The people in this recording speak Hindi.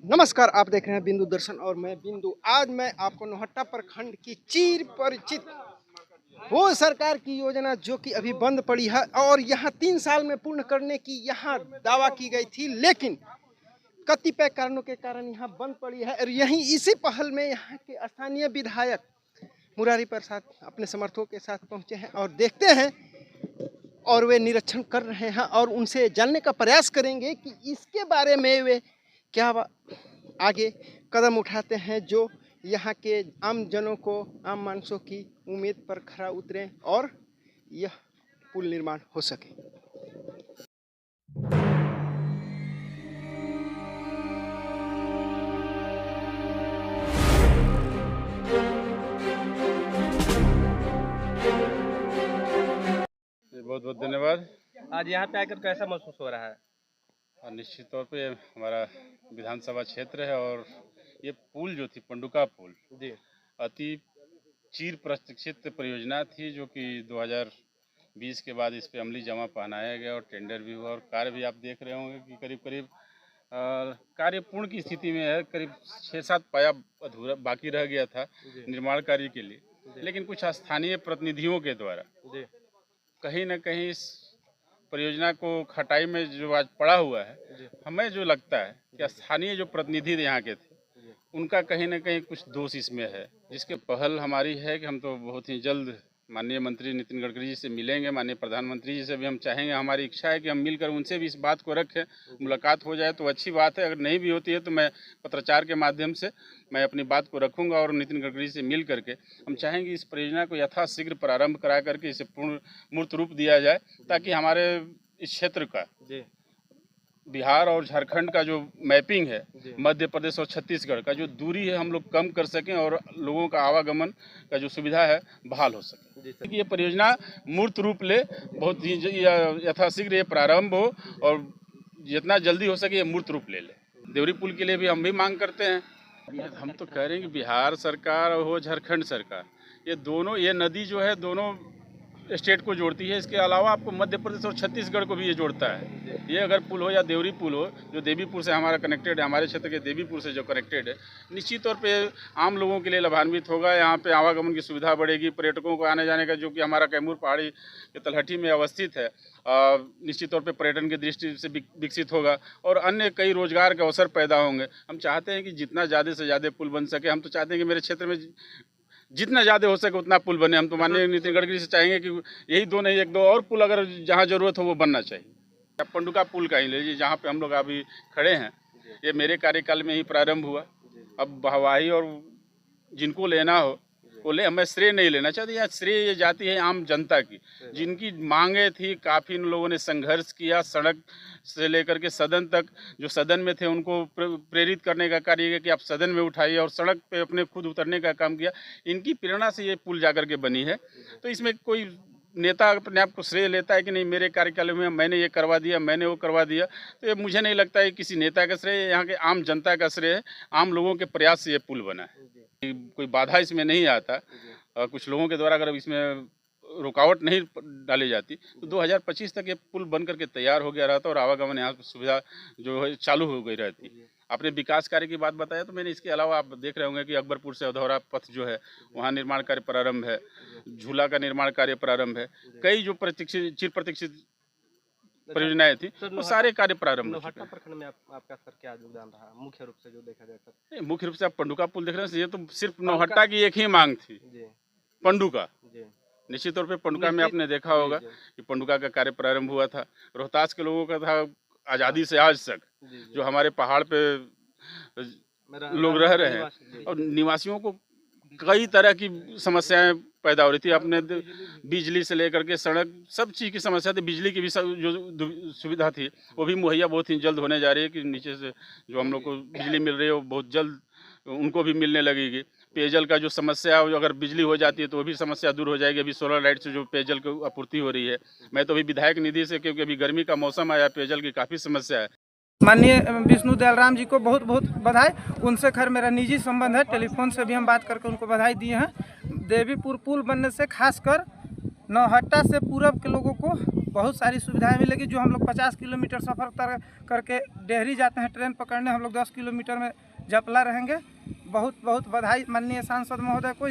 नमस्कार, आप देख रहे हैं बिंदु दर्शन और मैं बिंदु। आज मैं आपको नौहट्टा प्रखंड की चिर परिचित वो सरकार की योजना जो कि अभी बंद पड़ी है और यहाँ 3 साल में पूर्ण करने की यहाँ दावा की गई थी, लेकिन कतिपय कारणों के कारण यहाँ बंद पड़ी है। और यहीं इसी पहल में यहाँ के स्थानीय विधायक मुरारी प्रसाद अपने समर्थकों के साथ पहुँचे हैं और देखते हैं और वे निरीक्षण कर रहे हैं और उनसे जानने का प्रयास करेंगे कि इसके बारे में वे क्या आगे कदम उठाते हैं जो यहाँ के आम जनों को, आम मानसों की उम्मीद पर खरा उतरें और यह पुल निर्माण हो सके। बहुत बहुत धन्यवाद। आज यहाँ पे आकर कैसा महसूस हो रहा है? और निश्चित तौर पे हमारा विधानसभा क्षेत्र है और ये पुल जो थी पंडुका पुल जी, अति चिर प्रतीक्षित परियोजना थी जो कि 2020 के बाद इस पे अमली जामा पहनाया गया और टेंडर भी हुआ और कार्य भी आप देख रहे होंगे कि करीब करीब कार्य पूर्ण की स्थिति में है। करीब 6-7 पाया अधूरा बाकी रह गया था निर्माण कार्य के लिए, लेकिन कुछ स्थानीय प्रतिनिधियों के द्वारा कहीं न कहीं इस परियोजना को खटाई में जो आज पड़ा हुआ है, हमें जो लगता है कि स्थानीय जो प्रतिनिधि यहाँ के थे उनका कहीं न कहीं कुछ दोष इसमें है, जिसके पहल हमारी है कि हम तो बहुत ही जल्द माननीय मंत्री नितिन गडकरी जी से मिलेंगे। माननीय प्रधानमंत्री जी से भी हम चाहेंगे, हमारी इच्छा है कि हम मिलकर उनसे भी इस बात को रखें। मुलाकात हो जाए तो अच्छी बात है, अगर नहीं भी होती है तो मैं पत्राचार के माध्यम से मैं अपनी बात को रखूंगा और नितिन गडकरी से मिल करके हम चाहेंगे इस परियोजना को यथाशीघ्र प्रारंभ करा करके इसे पूर्ण मूर्त रूप दिया जाए, ताकि हमारे इस क्षेत्र का बिहार और झारखंड का जो मैपिंग है, मध्य प्रदेश और छत्तीसगढ़ का जो दूरी है, हम लोग कम कर सकें और लोगों का आवागमन का जो सुविधा है बहाल हो सके। ये परियोजना मूर्त रूप ले, बहुत ही यथाशीघ्र ये प्रारंभ हो और जितना जल्दी हो सके ये मूर्त रूप ले देवरी पुल के लिए भी हम भी मांग करते हैं। हम तो कह रहे हैं कि बिहार सरकार और हो झारखंड सरकार, ये दोनों, ये नदी जो है दोनों स्टेट को जोड़ती है। इसके अलावा आपको मध्य प्रदेश और छत्तीसगढ़ को भी ये जोड़ता है। ये अगर पुल हो या देवरी पुल हो जो देवीपुर से हमारा कनेक्टेड है, हमारे क्षेत्र के देवीपुर से जो कनेक्टेड है, निश्चित तौर पे आम लोगों के लिए लाभान्वित होगा। यहाँ पे आवागमन की सुविधा बढ़ेगी, पर्यटकों को आने जाने का, जो कि हमारा कैमूर पहाड़ी के तलहटी में अवस्थित है, निश्चित तौर पे पर्यटन की दृष्टि से विकसित होगा और अन्य कई रोजगार के अवसर पैदा होंगे। हम चाहते हैं कि जितना ज़्यादा से ज़्यादा पुल बन सके। हम तो चाहते हैं कि मेरे क्षेत्र में जितना ज़्यादा हो सके उतना पुल बने। हम तो माननीय नितिन गडकरी से चाहेंगे कि यही दो नहीं, 1-2 और पुल अगर जहाँ ज़रूरत हो वो बनना चाहिए। पंडुका पुल का ही लीजिए, जहाँ पे हम लोग अभी खड़े हैं, ये मेरे कार्यकाल में ही प्रारंभ हुआ। अब वाहवाही और जिनको लेना हो वो ले, हमें श्रेय नहीं लेना चाहते। यहाँ श्रेय ये जाती है आम जनता की, जिनकी मांगे थी। काफ़ी इन लोगों ने संघर्ष किया, सड़क से लेकर के सदन तक, जो सदन में थे उनको प्रेरित करने का कार्य किया कि आप सदन में उठाइए और सड़क पे अपने खुद उतरने का काम किया। इनकी प्रेरणा से ये पुल जाकर के बनी है। तो इसमें कोई नेता अपने आप को श्रेय लेता है कि नहीं मेरे कार्यकाल में मैंने ये करवा दिया, मैंने वो करवा दिया, तो ये मुझे नहीं लगता है किसी नेता का श्रेय, यहाँ के आम जनता का श्रेय है। आम लोगों के प्रयास से ये पुल बना है, कोई बाधा इसमें नहीं आता। कुछ लोगों के द्वारा अगर इसमें रुकावट नहीं डाली जाती तो 2025 तक ये पुल बन करके तैयार हो गया रहता और आवागमन यहाँ सुविधा जो है चालू हो गई रहती। आपने विकास कार्य की बात बताया, तो मैंने इसके अलावा आप देख रहे होंगे कि अकबरपुर से अधौरा पथ जो है वहाँ निर्माण कार्य प्रारंभ है, झूला का निर्माण कार्य प्रारंभ है। कई जो चिर प्रतीक्षित परियोजनाएं थी वो सारे कार्य प्रारंभ। नौहट्टा प्रखंड में आपका सर क्या योगदान रहा मुख्य रूप से जो देखा जाए सर? मुख्य रूप से आप पंडुका पुल देख रहे हैं, ये तो सिर्फ नौहट्टा की एक ही मांग थी, पंडुका। निश्चित तौर पे पंडुका में आपने देखा होगा कि पंडुका का कार्य प्रारंभ हुआ था। रोहतास के लोगों का था आज़ादी से आज तक, जो हमारे पहाड़ पे लोग रह रहे हैं और निवासियों को कई तरह की समस्याएं पैदा हो रही थी। अपने बिजली से लेकर के सड़क, सब चीज़ की समस्या थी। बिजली की भी जो सुविधा थी वो भी मुहैया बहुत ही जल्द होने जा रही है कि नीचे से जो हम लोग को बिजली मिल रही है वो बहुत जल्द उनको भी मिलने लगेगी। पेयजल का जो समस्या है, अगर बिजली हो जाती है तो वो भी समस्या दूर हो जाएगी। अभी सोलर लाइट से जो पेयजल की आपूर्ति हो रही है, मैं तो अभी विधायक निधि से, क्योंकि अभी गर्मी का मौसम आया, पेयजल की काफ़ी समस्या है। माननीय विष्णु दयाल राम जी को बहुत बहुत बधाई। उनसे खैर मेरा निजी संबंध है, टेलीफोन से भी हम बात करके उनको बधाई दिए हैं। देवीपुर पुल बनने से खासकर नौहट्टा से पूरब के लोगों को बहुत सारी सुविधाएं मिलेगी। जो हम लोग 50 किलोमीटर सफ़र करके डेहरी जाते हैं ट्रेन पकड़ने, हम लोग 10 किलोमीटर में जपला रहेंगे। बहुत बहुत बधाई माननीय सांसद महोदय को।